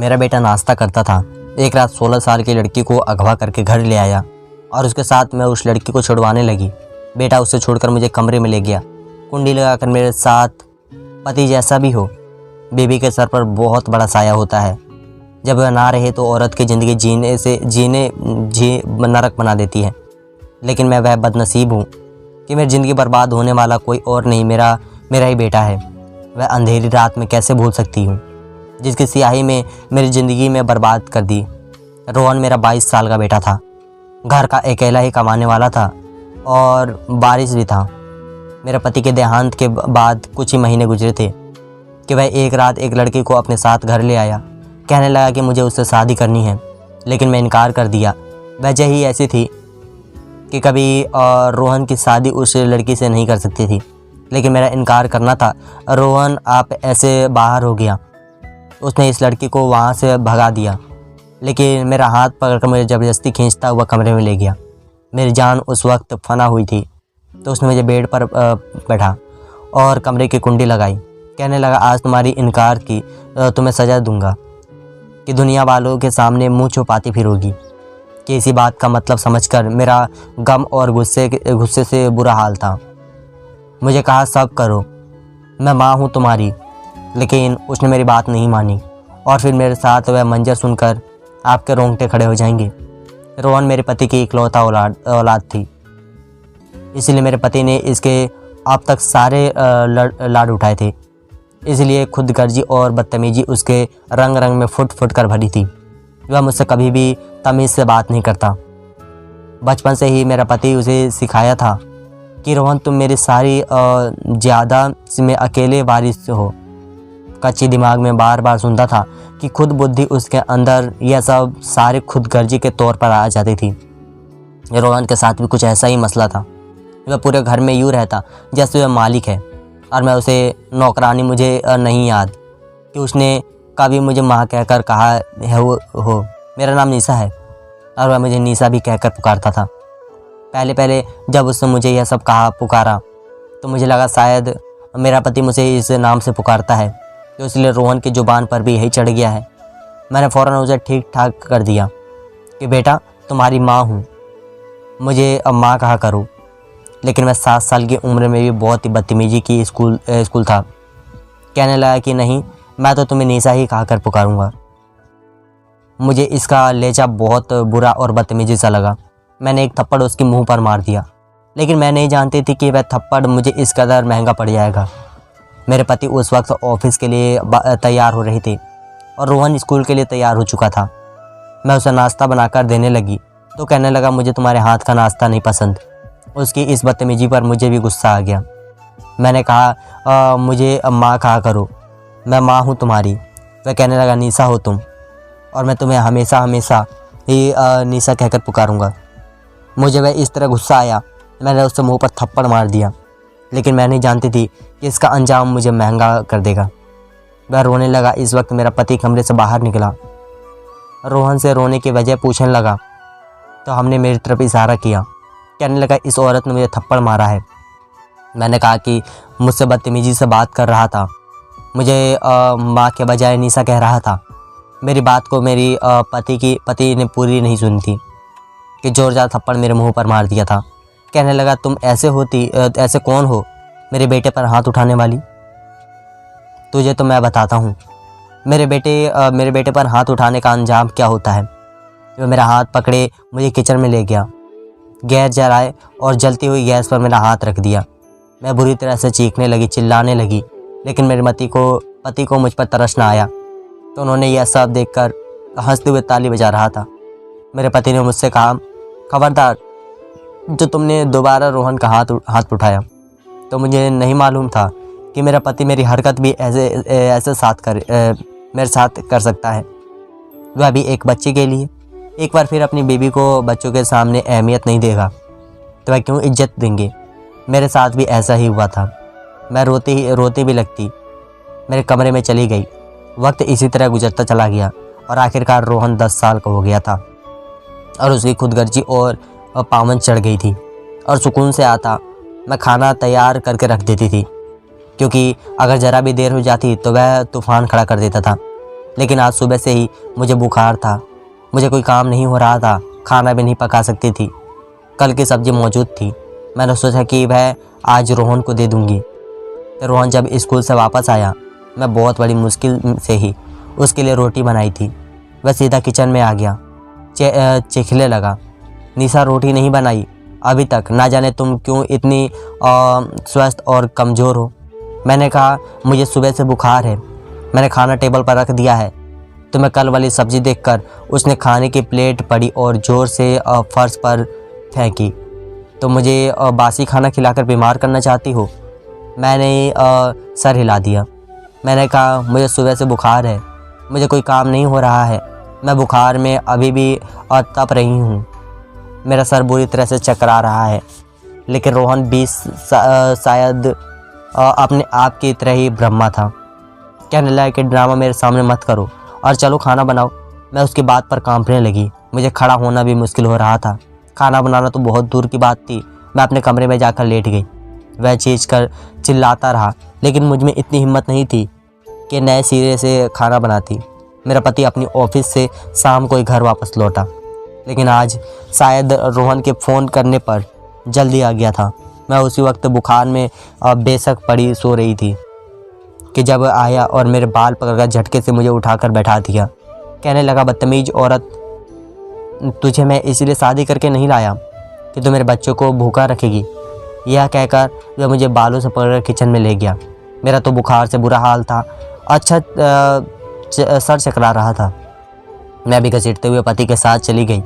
मेरा बेटा नाश्ता करता था। एक रात 16 साल की लड़की को अगवा करके घर ले आया और उसके साथ मैं उस लड़की को छुड़वाने लगी। बेटा उसे छोड़कर मुझे कमरे में ले गया, कुंडी लगाकर मेरे साथ। पति जैसा भी हो, बीवी के सर पर बहुत बड़ा साया होता है। जब वह ना रहे तो औरत की ज़िंदगी नरक बना देती है। लेकिन मैं वह बदनसीब हूँ कि मेरी ज़िंदगी बर्बाद होने वाला कोई और नहीं, मेरा ही बेटा है। वह अंधेरी रात में कैसे भूल सकती हूँ जिसकी स्याही में मेरी ज़िंदगी में बर्बाद कर दी। रोहन मेरा 22 साल का बेटा था, घर का अकेला ही कमाने वाला था और बारिश भी था। मेरे पति के देहांत के बाद कुछ ही महीने गुजरे थे कि वह एक रात एक लड़की को अपने साथ घर ले आया। कहने लगा कि मुझे उससे शादी करनी है, लेकिन मैं इनकार कर दिया। वजह ही ऐसी थी कि कभी रोहन की शादी उस लड़की से नहीं कर सकती थी, लेकिन मेरा इनकार करना था। रोहन आप ऐसे बाहर हो गया। उसने इस लड़की को वहाँ से भगा दिया, लेकिन मेरा हाथ पकड़कर मुझे ज़बरदस्ती खींचता हुआ कमरे में ले गया। मेरी जान उस वक्त फना हुई थी, तो उसने मुझे बेड पर बैठा और कमरे की कुंडी लगाई। कहने लगा, आज तुम्हारी इनकार की तुम्हें सज़ा दूंगा कि दुनिया वालों के सामने मुँह छुपाती फिरोगी। कि इसी बात का मतलब समझकर मेरा गम और गुस्से से बुरा हाल था। मुझे कहा, सब करो, मैं माँ हूँ तुम्हारी। लेकिन उसने मेरी बात नहीं मानी और फिर मेरे साथ वह मंजर सुनकर आपके रोंगटे खड़े हो जाएंगे। रोहन मेरे पति की इकलौता औलाद थी, इसलिए मेरे पति ने इसके अब तक सारे लाड उठाए थे। इसलिए खुदगर्जी और बदतमीजी उसके रंग रंग में फुट फुट कर भरी थी। वह मुझसे कभी भी तमीज़ से बात नहीं करता। बचपन से ही मेरा पति उसे सिखाया था कि रोहन, तुम मेरी सारी ज़्यादा में अकेले वारिस हो। कच्ची दिमाग में बार बार सुनता था कि खुद बुद्धि उसके अंदर यह सब सारी खुदगर्जी के तौर पर आ जाती थी। रोहन के साथ भी कुछ ऐसा ही मसला था। वह पूरे घर में यूँ रहता जैसे वह मालिक है और मैं उसे नौकरानी। मुझे नहीं याद कि उसने कभी मुझे माँ कहकर कहा है हो। मेरा नाम निशा है और वह मुझे निशा भी कहकर पुकारता था। पहले जब उसने मुझे यह सब कहा पुकारा तो मुझे लगा शायद मेरा पति मुझे इस नाम से पुकारता है, तो इसलिए रोहन की ज़ुबान पर भी यही चढ़ गया है। मैंने फ़ौरन उसे ठीक ठाक कर दिया कि बेटा, तुम्हारी माँ हूँ, मुझे अब माँ कहा करो। लेकिन मैं 7 साल की उम्र में भी बहुत ही बदतमीजी की स्कूल था। कहने लगा कि नहीं, मैं तो तुम्हें निशा ही कहा कर पुकारूँगा। मुझे इसका लहजा बहुत बुरा और बदतमीजी सा लगा। मैंने एक थप्पड़ उसके मुंह पर मार दिया, लेकिन मैं नहीं जानती थी कि वह थप्पड़ मुझे इस कदर महंगा पड़ जाएगा। मेरे पति उस वक्त ऑफिस के लिए तैयार हो रहे थे और रोहन स्कूल के लिए तैयार हो चुका था। मैं उसे नाश्ता बनाकर देने लगी तो कहने लगा, मुझे तुम्हारे हाथ का नाश्ता नहीं पसंद। उसकी इस बदतमीजी पर मुझे भी गुस्सा आ गया। मैंने कहा, मुझे माँ कहा करो, मैं माँ हूँ तुम्हारी। वह कहने लगा, निशा हो तुम, और मैं तुम्हें हमेशा ही निशा कहकर पुकारूंगा। मुझे वह इस तरह गुस्सा आया, मैंने उससे मुंह पर थप्पड़ मार दिया, लेकिन मैं नहीं जानती थी कि इसका अंजाम मुझे महंगा कर देगा। वह रोने लगा। इस वक्त मेरा पति कमरे से बाहर निकला। रोहन से रोने की वजह पूछने लगा तो हमने मेरी तरफ इशारा किया। कहने लगा, इस औरत ने मुझे थप्पड़ मारा है। मैंने कहा कि मुझसे बदतमीजी से बात कर रहा था, मुझे माँ के बजाय निशा कह रहा था। मेरी बात को मेरी पति ने पूरी नहीं सुनी थी कि जोरदार थप्पड़ मेरे मुंह पर मार दिया था। कहने लगा, तुम ऐसे कौन हो मेरे बेटे पर हाथ उठाने वाली? तुझे तो मैं बताता हूँ मेरे बेटे पर हाथ उठाने का अंजाम क्या होता है। वह मेरा हाथ पकड़े मुझे किचन में ले गया, गैस जलाए और जलती हुई गैस पर मेरा हाथ रख दिया। मैं बुरी तरह से चीखने लगी, चिल्लाने लगी, लेकिन मेरे पति को मुझ पर तरस न आया, तो उन्होंने यह सब देखकर हंसते हुए ताली बजा रहा था। मेरे पति ने मुझसे कहा, खबरदार, जो तुमने दोबारा रोहन का हाथ उठाया तो मुझे नहीं मालूम था कि मेरा पति मेरी हरकत भी ऐसे मेरे साथ कर सकता है, वह भी एक बच्चे के लिए। एक बार फिर अपनी बीवी को बच्चों के सामने अहमियत नहीं देगा तो वह क्यों इज्जत देंगे। मेरे साथ भी ऐसा ही हुआ था। मैं रोती भी लगती मेरे कमरे में चली गई। वक्त इसी तरह गुजरता चला गया और आखिरकार रोहन 10 साल का हो गया था और उसकी खुदगर्जी और पावन चढ़ गई थी और सुकून से आता मैं खाना तैयार करके रख देती थी, क्योंकि अगर ज़रा भी देर हो जाती तो वह तूफ़ान खड़ा कर देता था। लेकिन आज सुबह से ही मुझे बुखार था। मुझे कोई काम नहीं हो रहा था, खाना भी नहीं पका सकती थी। कल की सब्ज़ी मौजूद थी। मैंने सोचा कि वह आज रोहन को दे दूँगी। तो रोहन जब स्कूल से वापस आया, मैं बहुत बड़ी मुश्किल से ही उसके लिए रोटी बनाई थी। वह सीधा किचन में आ गया, चिखने लगा, निशा रोटी नहीं बनाई अभी तक, ना जाने तुम क्यों इतनी स्वस्थ और कमज़ोर हो। मैंने कहा मुझे सुबह से बुखार है। मैंने खाना टेबल पर रख दिया है। तो मैं कल वाली सब्ज़ी देखकर उसने खाने की प्लेट पड़ी और ज़ोर से फर्श पर फेंकी। तो मुझे बासी खाना खिलाकर बीमार करना चाहती हो? मैंने सर हिला दिया। मैंने कहा मुझे सुबह से बुखार है, मुझे कोई काम नहीं हो रहा है, मैं बुखार में अभी भी तप रही हूँ, मेरा सर बुरी तरह से चकरा रहा है। लेकिन रोहन भी शायद अपने आप की तरह ही ब्रह्मा था। कहने लगा कि ड्रामा मेरे सामने मत करो और चलो खाना बनाओ। मैं उसकी बात पर कांपने लगी। मुझे खड़ा होना भी मुश्किल हो रहा था। खाना बनाना तो बहुत दूर की बात थी। मैं अपने कमरे में जाकर लेट गई। वह चीज़ कर चिल्लाता रहा, लेकिन मुझ में इतनी हिम्मत नहीं थी कि नए सिरे से खाना बनाती। मेरा पति अपनी ऑफिस से शाम को ही घर वापस लौटा, लेकिन आज शायद रोहन के फ़ोन करने पर जल्दी आ गया था। मैं उसी वक्त बुखार में बेशक पड़ी सो रही थी कि जब आया और मेरे बाल पकड़कर झटके से मुझे उठाकर बैठा दिया। कहने लगा, बदतमीज़ औरत, तुझे मैं इसलिए शादी करके नहीं लाया कि तू मेरे बच्चों को भूखा रखेगी। यह कहकर वह मुझे बालों से पकड़कर किचन में ले गया। मेरा तो बुखार से बुरा हाल था, अच्छा सर चकरा रहा था। मैं भी घसीटते हुए पति के साथ चली गई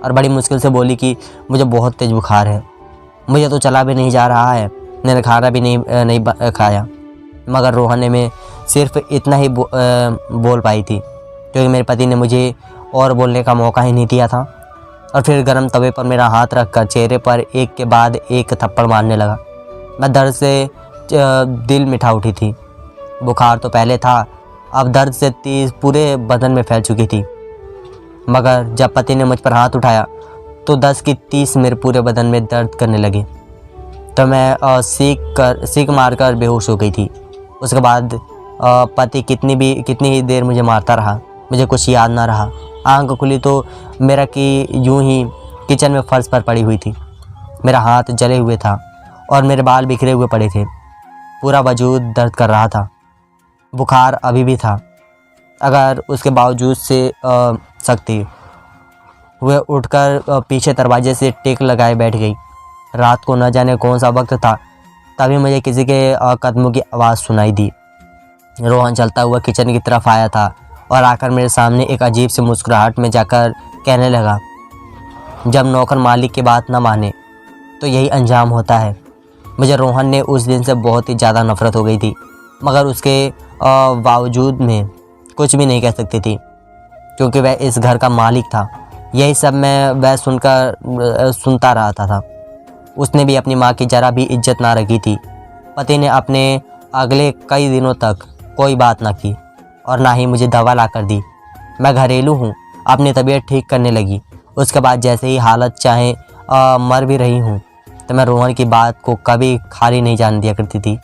और बड़ी मुश्किल से बोली कि मुझे बहुत तेज़ बुखार है, मुझे तो चला भी नहीं जा रहा है, मैंने खाना भी नहीं खाया। मगर रोहन ने मैं सिर्फ इतना ही बोल पाई थी, क्योंकि मेरे पति ने मुझे और बोलने का मौका ही नहीं दिया था। और फिर गर्म तवे पर मेरा हाथ रखकर चेहरे पर एक के बाद एक थप्पड़ मारने लगा। मैं दर्द से दिल मिठा उठी थी। बुखार तो पहले था, अब दर्द से तेज पूरे बदन में फैल चुकी थी। मगर जब पति ने मुझ पर हाथ उठाया तो 10 की 30 मेरे पूरे बदन में दर्द करने लगे। तो मैं सीख मारकर बेहोश हो गई थी। उसके बाद पति कितनी ही देर मुझे मारता रहा, मुझे कुछ याद ना रहा। आंख खुली तो मेरा कि यूं ही किचन में फर्श पर पड़ी हुई थी। मेरा हाथ जले हुए था और मेरे बाल बिखरे हुए पड़े थे। पूरा वजूद दर्द कर रहा था। बुखार अभी भी था। अगर उसके बावजूद से सकती वह उठकर पीछे दरवाजे से टेक लगाए बैठ गई। रात को न जाने कौन सा वक्त था, तभी मुझे किसी के कदमों की आवाज़ सुनाई दी। रोहन चलता हुआ किचन की तरफ आया था और आकर मेरे सामने एक अजीब सी मुस्कुराहट में जाकर कहने लगा, जब नौकर मालिक की बात न माने तो यही अंजाम होता है। मुझे रोहन ने उस दिन से बहुत ही ज़्यादा नफ़रत हो गई थी, मगर उसके बावजूद में कुछ भी नहीं कह सकती थी, क्योंकि वह इस घर का मालिक था। यही सब मैं वह सुनता रहा था। उसने भी अपनी माँ की ज़रा भी इज्जत ना रखी थी। पति ने अपने अगले कई दिनों तक कोई बात ना की और ना ही मुझे दवा ला कर दी। मैं घरेलू हूँ, अपनी तबीयत ठीक करने लगी। उसके बाद जैसे ही हालत चाहे मर भी रही हूँ, तो मैं रोहन की बात को कभी खाली नहीं जाने दिया करती थी।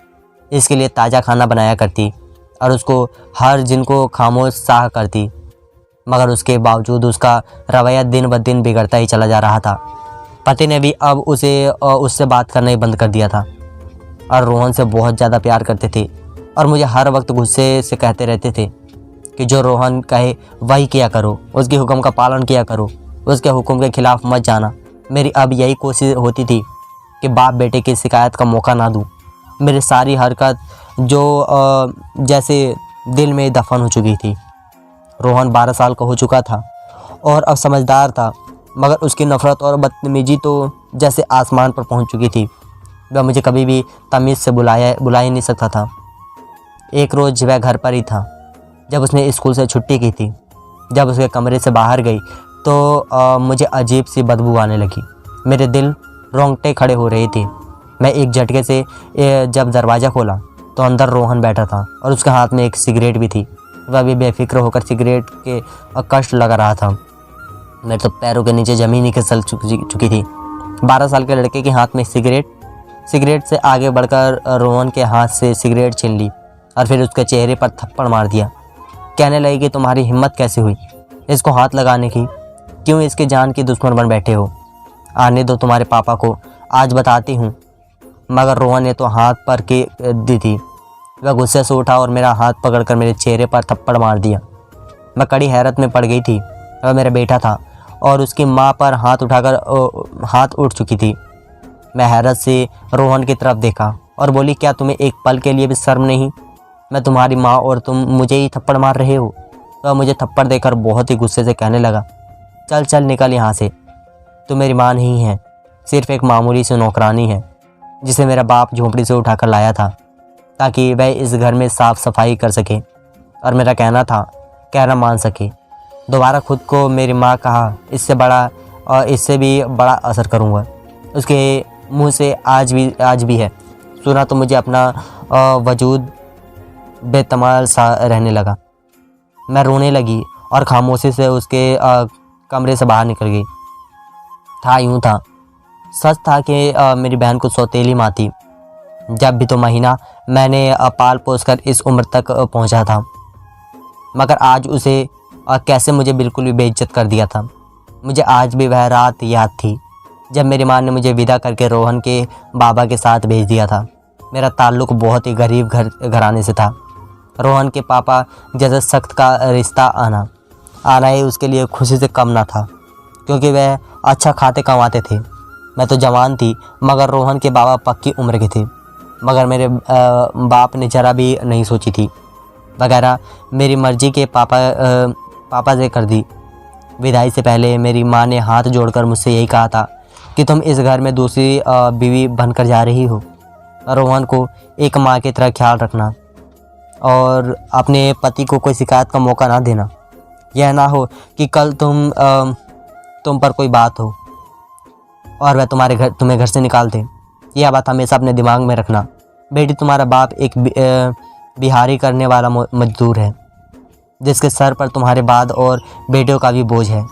इसके लिए ताज़ा खाना बनाया करती और उसको हर जिनको खामोश साह करती, मगर उसके बावजूद उसका रवैया दिन ब दिन बिगड़ता ही चला जा रहा था। पति ने भी अब उससे बात करना ही बंद कर दिया था और रोहन से बहुत ज़्यादा प्यार करते थे और मुझे हर वक्त गुस्से से कहते रहते थे कि जो रोहन कहे वही किया करो, उसके हुक्म का पालन किया करो, उसके हुक्म के खिलाफ मत जाना। मेरी अब यही कोशिश होती थी कि बाप बेटे की शिकायत का मौका ना दूँ। मेरी सारी हरकत जो जैसे दिल में दफन हो चुकी थी। रोहन 12 साल का हो चुका था और अब समझदार था, मगर उसकी नफ़रत और बदतमीजी तो जैसे आसमान पर पहुंच चुकी थी। वह मुझे कभी भी तमीज़ से बुला ही नहीं सकता था। एक रोज़ वह घर पर ही था जब उसने स्कूल से छुट्टी की थी। जब उसके कमरे से बाहर गई तो मुझे अजीब सी बदबू आने लगी। मेरे दिल रोंगटे खड़े हो रहे थे। मैं एक झटके से जब दरवाज़ा खोला तो अंदर रोहन बैठा था और उसके हाथ में एक सिगरेट भी थी। वह भी बेफिक्र होकर सिगरेट के कष्ट लगा रहा था। मेरे तो पैरों के नीचे ज़मीन ही खिसल चुकी थी। 12 साल के लड़के के हाथ में सिगरेट से आगे बढ़कर रोहन के हाथ से सिगरेट छीन ली और फिर उसके चेहरे पर थप्पड़ मार दिया। कहने लगी कि तुम्हारी हिम्मत कैसे हुई इसको हाथ लगाने की, क्यों इसके जान की दुश्मन बन बैठे हो। आने दो तुम्हारे पापा को, आज बताती हूँ। मगर रोहन ने तो हाथ पर के दी थी। वह गुस्से से उठा और मेरा हाथ पकड़कर मेरे चेहरे पर थप्पड़ मार दिया। मैं कड़ी हैरत में पड़ गई थी। वह मेरा बेटा था और उसकी माँ पर हाथ उठाकर हाथ उठ चुकी थी। मैं हैरत से रोहन की तरफ देखा और बोली, क्या तुम्हें एक पल के लिए भी शर्म नहीं? मैं तुम्हारी माँ और तुम मुझे ही थप्पड़ मार रहे हो। वह मुझे थप्पड़ देकर बहुत ही गुस्से से कहने लगा, चल चल निकल यहाँ से। तू मेरी माँ नहीं है, सिर्फ एक मामूली सी नौकरानी है जिसे मेरा बाप झोंपड़ी से उठाकर लाया था ताकि वह इस घर में साफ़ सफाई कर सके और मेरा कहना मान सके। दोबारा खुद को मेरी माँ कहा, इससे बड़ा और इससे भी बड़ा असर करूँगा। उसके मुंह से आज भी है। सुना तो मुझे अपना वजूद बेतमाल सा रहने लगा। मैं रोने लगी और खामोशी से उसके कमरे से बाहर निकल गई। यूँ था, सच था कि मेरी बहन को सौतेली माँ थी। जब भी तो महीना मैंने पाल पोस कर इस उम्र तक पहुँचा था, मगर आज उसे कैसे मुझे बिल्कुल भी बेइज्जत कर दिया था। मुझे आज भी वह रात याद थी जब मेरी माँ ने मुझे विदा करके रोहन के बाबा के साथ भेज दिया था। मेरा ताल्लुक़ बहुत ही गरीब घराने से था। रोहन के पापा जैसे सख्त का रिश्ता आना ही उसके लिए खुशी से कम ना था, क्योंकि वह अच्छा खाते कमाते थे। मैं तो जवान थी, मगर रोहन के बाबा पक्की उम्र के थे। मगर मेरे बाप ने जरा भी नहीं सोची थी वगैरह मेरी मर्जी के पापा से कर दी। विदाई से पहले मेरी माँ ने हाथ जोड़कर मुझसे यही कहा था कि तुम इस घर में दूसरी बीवी बनकर जा रही हो। रोहन को एक माँ की तरह ख्याल रखना और अपने पति को कोई शिकायत का मौका ना देना। यह ना हो कि कल तुम पर कोई बात हो और वह तुम्हें घर से निकाल दे। यह बात हमेशा अपने दिमाग में रखना। बेटी, तुम्हारा बाप एक बिहारी करने वाला मजदूर है जिसके सर पर तुम्हारे बाद और बेटियों का भी बोझ है।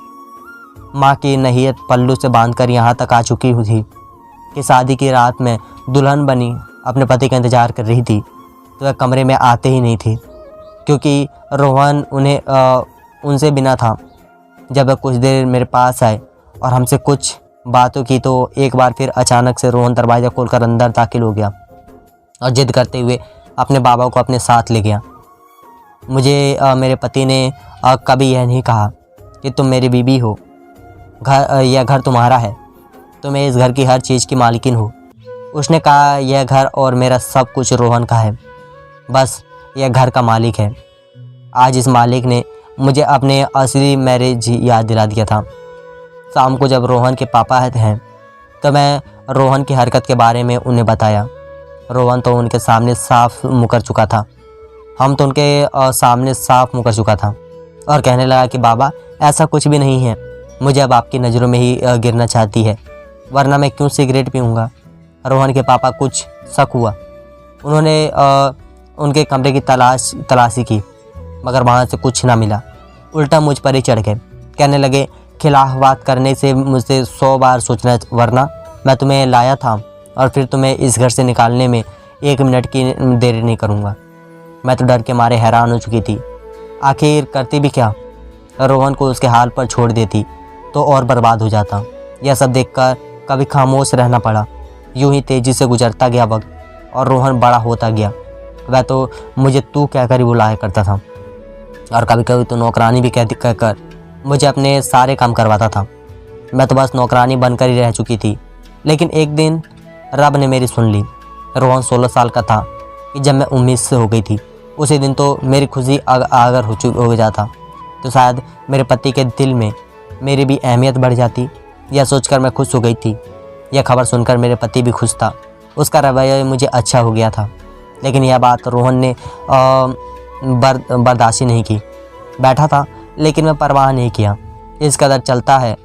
माँ की नहीयत पल्लू से बांधकर यहाँ तक आ चुकी हुई थी कि शादी की रात में दुल्हन बनी अपने पति का इंतज़ार कर रही थी, तो वह कमरे में आते ही नहीं थे क्योंकि रोहन उनसे बिना था। जब वह कुछ देर मेरे पास आए और हमसे कुछ बातों की तो एक बार फिर अचानक से रोहन दरवाज़ा खोलकर अंदर दाखिल हो गया और जिद करते हुए अपने बाबा को अपने साथ ले गया। मुझे मेरे पति ने कभी यह नहीं कहा कि तुम मेरी बीवी हो, यह घर तुम्हारा है, तुम इस घर की हर चीज़ की मालिकिन हो। उसने कहा यह घर और मेरा सब कुछ रोहन का है, बस यह घर का मालिक है। आज इस मालिक ने मुझे अपने असली मैरिज याद दिला दिया था। शाम को जब रोहन के पापा हैं तो मैं रोहन की हरकत के बारे में उन्हें बताया। रोहन तो उनके सामने साफ मुकर चुका था। सामने साफ मुकर चुका था और कहने लगा कि बाबा, ऐसा कुछ भी नहीं है, मुझे अब आपकी नज़रों में ही गिरना चाहती है, वरना मैं क्यों सिगरेट पीऊँगा। रोहन के पापा कुछ शक हुआ। उन्होंने उनके कमरे की तलाशी की, मगर वहाँ से कुछ ना मिला। उल्टा मुझ पर ही चढ़ गए। कहने लगे, खिलाफ बात करने से मुझसे 100 बार सोचना, वरना मैं तुम्हें लाया था और फिर तुम्हें इस घर से निकालने में 1 मिनट की देरी नहीं करूँगा। मैं तो डर के मारे हैरान हो चुकी थी। आखिर करती भी क्या? रोहन को उसके हाल पर छोड़ देती तो और बर्बाद हो जाता। यह सब देखकर कभी खामोश रहना पड़ा। यूं ही तेज़ी से गुजरता गया वक्त और रोहन बड़ा होता गया। वह तो मुझे तू कहकर ही बुलाया करता था और कभी कभी तो नौकरानी भी कहकर मुझे अपने सारे काम करवाता था। मैं तो बस नौकरानी बनकर ही रह चुकी थी। लेकिन एक दिन रब ने मेरी सुन ली। रोहन 16 साल का था कि जब मैं 19 से हो गई थी। उसी दिन तो मेरी खुशी आगर हो जाता तो शायद मेरे पति के दिल में मेरी भी अहमियत बढ़ जाती। यह सोचकर मैं खुश हो गई थी। यह खबर सुनकर मेरे पति भी खुश था। उसका रवैया मुझे अच्छा हो गया था। लेकिन यह बात रोहन ने बर्दाश्त नहीं की। बैठा था लेकिन मैं परवाह नहीं किया। इस कदर चलता है,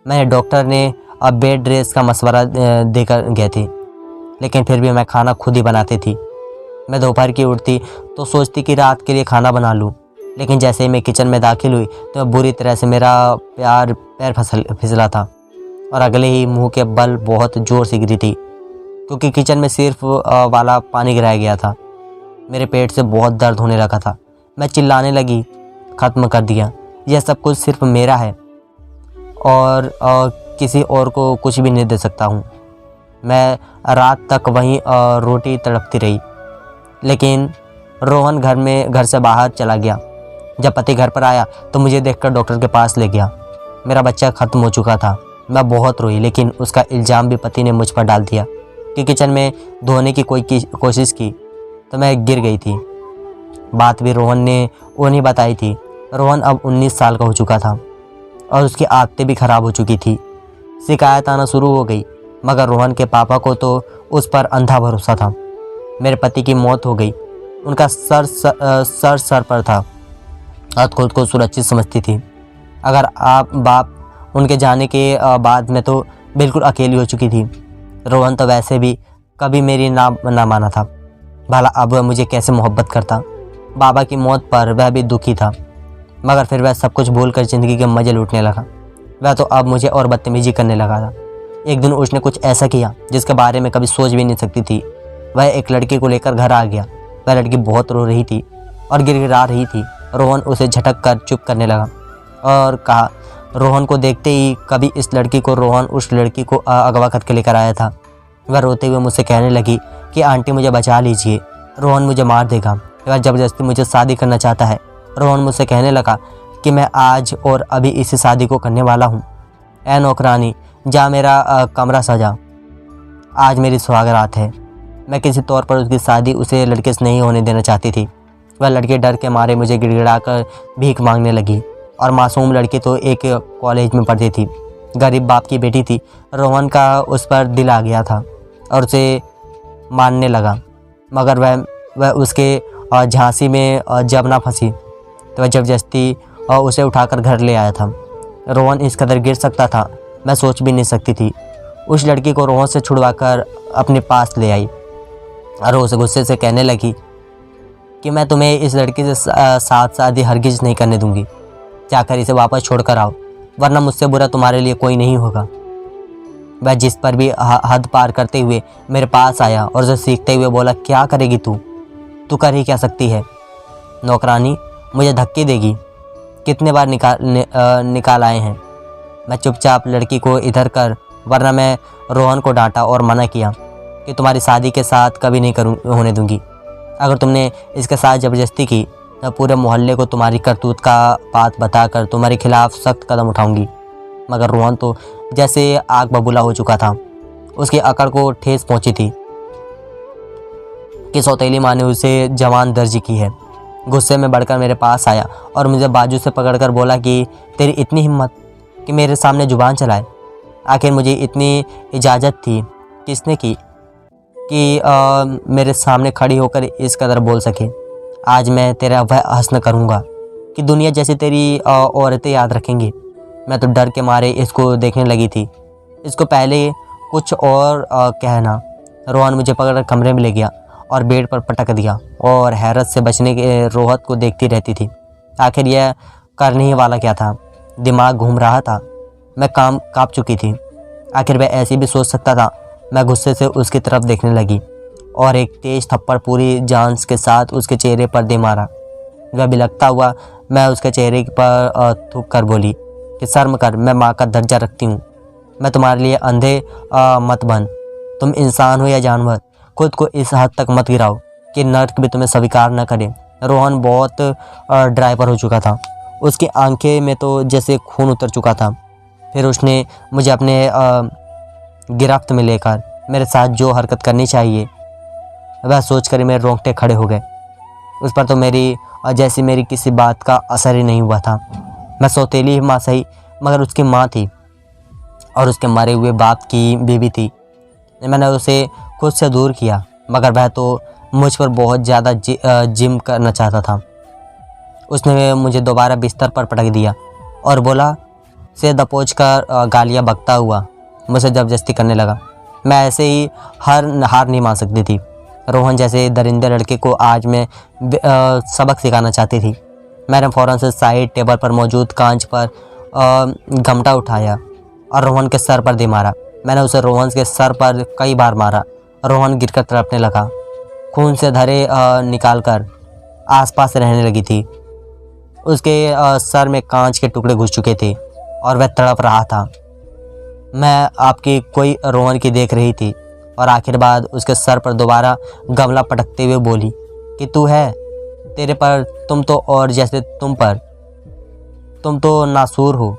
मैंने डॉक्टर ने अब बेड रेस्ट का मशवरा देकर गए थे, लेकिन फिर भी मैं खाना खुद ही बनाती थी। मैं दोपहर की उठती तो सोचती कि रात के लिए खाना बना लूं, लेकिन जैसे ही मैं किचन में दाखिल हुई तो बुरी तरह से मेरा पैर फिसला था और अगले ही मुंह के बल बहुत ज़ोर से गिरी थी, क्योंकि किचन में सिर्फ वाला पानी गिराया गया था। मेरे पेट से बहुत दर्द होने लगा था। मैं चिल्लाने लगी ख़त्म कर दिया। यह सब कुछ सिर्फ मेरा है और किसी और को कुछ भी नहीं दे सकता हूँ। मैं रात तक वहीं रोटी तड़पती रही, लेकिन रोहन घर से बाहर चला गया। जब पति घर पर आया तो मुझे देखकर डॉक्टर के पास ले गया। मेरा बच्चा ख़त्म हो चुका था। मैं बहुत रोई, लेकिन उसका इल्ज़ाम भी पति ने मुझ पर डाल दिया कि किचन में धोने की कोशिश की तो मैं गिर गई थी। बात भी रोहन ने वो नहीं बताई थी। रोहन अब 19 साल का हो चुका था और उसकी आदतें भी ख़राब हो चुकी थी। शिकायत आना शुरू हो गई, मगर रोहन के पापा को तो उस पर अंधा भरोसा था। मेरे पति की मौत हो गई, उनका सर पर था और खुद को सुरक्षित समझती थी। अगर आप बाप उनके जाने के बाद मैं तो बिल्कुल अकेली हो चुकी थी। रोहन तो वैसे भी कभी मेरी ना माना था। भला अब वह मुझे कैसे मोहब्बत करता। बाबा की मौत पर वह भी दुखी था, मगर फिर वह सब कुछ भूलकर ज़िंदगी के मज़े लूटने लगा। वह तो अब मुझे और बदतमीजी करने लगा था। एक दिन उसने कुछ ऐसा किया जिसके बारे में कभी सोच भी नहीं सकती थी। वह एक लड़की को लेकर घर आ गया। वह लड़की बहुत रो रही थी और गिड़गिड़ा रही थी। रोहन उसे झटक कर चुप करने लगा और कहा, रोहन को देखते ही कभी इस लड़की को रोहन उस लड़की को अगवा करके लेकर आया था। वह रोते हुए मुझसे कहने लगी कि आंटी मुझे बचा लीजिए, रोहन मुझे मार देगा। वह ज़बरदस्ती मुझे शादी करना चाहता है। रोहन मुझसे कहने लगा कि मैं आज और अभी इसी शादी को करने वाला हूँ। ऐ नौकरानी, जा मेरा कमरा सजा, आज मेरी सुहागरात है। मैं किसी तौर पर उसकी शादी उसे लड़के से नहीं होने देना चाहती थी। वह लड़की डर के मारे मुझे गिड़गिड़ाकर भीख मांगने लगी और मासूम लड़की तो एक कॉलेज में पढ़ती थी, गरीब बाप की बेटी थी। रोहन का उस पर दिल आ गया था और उसे मानने लगा, मगर वह उसके झांसी में जब ना फंसी तो वह ज़बरदस्ती उसे उठाकर घर ले आया था। रोहन इस कदर गिर सकता था, मैं सोच भी नहीं सकती थी। उस लड़की को रोहन से छुड़वाकर अपने पास ले आई और उसे गुस्से से कहने लगी कि मैं तुम्हें इस लड़की से साथ शादी हरगिज़ नहीं करने दूंगी। जाकर इसे वापस छोड़कर आओ, वरना मुझसे बुरा तुम्हारे लिए कोई नहीं होगा। वह जिस पर भी हद पार करते हुए मेरे पास आया और उसे सीखते हुए बोला, क्या करेगी तू कर ही क्या सकती है? नौकरानी मुझे धक्के देगी? कितने बार निकाल आए हैं। मैं चुपचाप लड़की को इधर कर, वरना मैं रोहन को डांटा और मना किया कि तुम्हारी शादी के साथ कभी नहीं होने दूंगी। अगर तुमने इसके साथ ज़बरदस्ती की तो पूरे मोहल्ले को तुम्हारी करतूत का बात बताकर तुम्हारे खिलाफ सख्त कदम उठाऊंगी। मगर रोहन तो जैसे आग बबूला हो चुका था। उसकी अकड़ को ठेस पहुंची थी कि सौतेली माँ ने उसे जवान दर्जी की है। गुस्से में बढ़कर मेरे पास आया और मुझे बाजू से पकड़कर बोला कि तेरी इतनी हिम्मत कि मेरे सामने जुबान चलाए। आखिर मुझे इतनी इजाज़त थी किसने की कि मेरे सामने खड़ी होकर इस कदर बोल सके। आज मैं तेरा वह हस्न करूँगा कि दुनिया जैसी तेरी औरतें याद रखेंगी। मैं तो डर के मारे इसको देखने लगी थी। इसको पहले कुछ और कहना। रोहन मुझे पकड़कर कमरे में ले गया और बेड पर पटक दिया और हैरत से बचने के रोहत को देखती रहती थी। आखिर यह करने ही वाला क्या था? दिमाग घूम रहा था। मैं काँप चुकी थी। आखिर वह ऐसी भी सोच सकता था। मैं गुस्से से उसकी तरफ देखने लगी और एक तेज थप्पड़ पूरी जान के साथ उसके चेहरे पर दे मारा। वह बिलखता हुआ मैं उसके चेहरे पर थूक कर बोली कि शर्म कर, मैं माँ का दर्जा रखती हूँ। मैं तुम्हारे लिए अंधे मत बन। तुम इंसान हो या जानवर, खुद को इस हद तक मत गिराओ कि नर्क भी तुम्हें स्वीकार न करे। रोहन बहुत ड्राइवर हो चुका था। उसकी आंखें में तो जैसे खून उतर चुका था। फिर उसने मुझे अपने गिरफ्त में लेकर मेरे साथ जो हरकत करनी चाहिए वह सोचकर मेरे रोंगटे खड़े हो गए। उस पर तो मेरी किसी बात का असर ही नहीं हुआ था। मैं सौतेली माँ सही, मगर उसकी माँ थी और उसके मरे हुए बाप की बीवी थी। मैंने उसे खुद से दूर किया, मगर वह तो मुझ पर बहुत ज़्यादा जिम करना चाहता था। उसने मुझे दोबारा बिस्तर पर पटक दिया और बोला, से दबोच कर गालियाँ बकता हुआ मुझसे ज़बरदस्ती करने लगा। मैं ऐसे ही हार नहीं मान सकती थी। रोहन जैसे दरिंदे लड़के को आज मैं सबक सिखाना चाहती थी। मैंने फ़ौरन से साइड टेबल पर मौजूद कांच पर घमटा उठाया और रोहन के सर पर दे मारा। मैंने उसे रोहन के सर पर कई बार मारा। रोहन गिरकर तड़पने लगा। खून से धरे निकालकर आसपास रहने लगी थी। उसके सर में कांच के टुकड़े घुस चुके थे और वह तड़प रहा था। मैं आपकी कोई रोहन की देख रही थी और आखिर बाद उसके सर पर दोबारा गमला पटकते हुए बोली कि तू है, तेरे पर, तुम तो, और जैसे तुम पर, तुम तो नासूर हो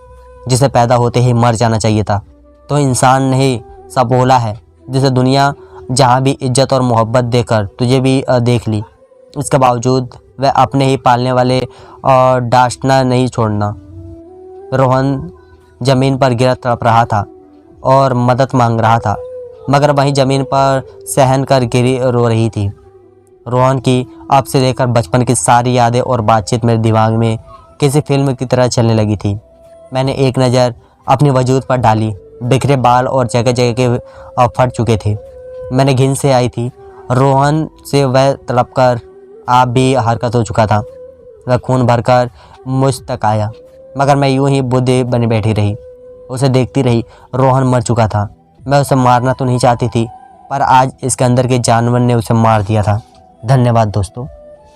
जिसे पैदा होते ही मर जाना चाहिए था। तो इंसान नहीं, सबोला है जिसे दुनिया जहाँ भी इज्जत और मोहब्बत देकर तुझे भी देख ली। इसके बावजूद वह अपने ही पालने वाले और डांटना नहीं छोड़ना। रोहन ज़मीन पर गिरा तड़प रहा था और मदद मांग रहा था, मगर वहीं ज़मीन पर सहन कर गिरी रो रही थी। रोहन की अब से लेकर बचपन की सारी यादें और बातचीत मेरे दिमाग में किसी फिल्म की तरह चलने लगी थी। मैंने एक नज़र अपनी वजूद पर डाली। बिखरे बाल और जगह जगह के फट चुके थे। मैंने घिन से आई थी रोहन से वह तड़पकर आप भी हरकत हो चुका था। वह खून भरकर मुझ तक आया, मगर मैं यूं ही बुद्धि बनी बैठी रही, उसे देखती रही। रोहन मर चुका था। मैं उसे मारना तो नहीं चाहती थी, पर आज इसके अंदर के जानवर ने उसे मार दिया था। धन्यवाद दोस्तों।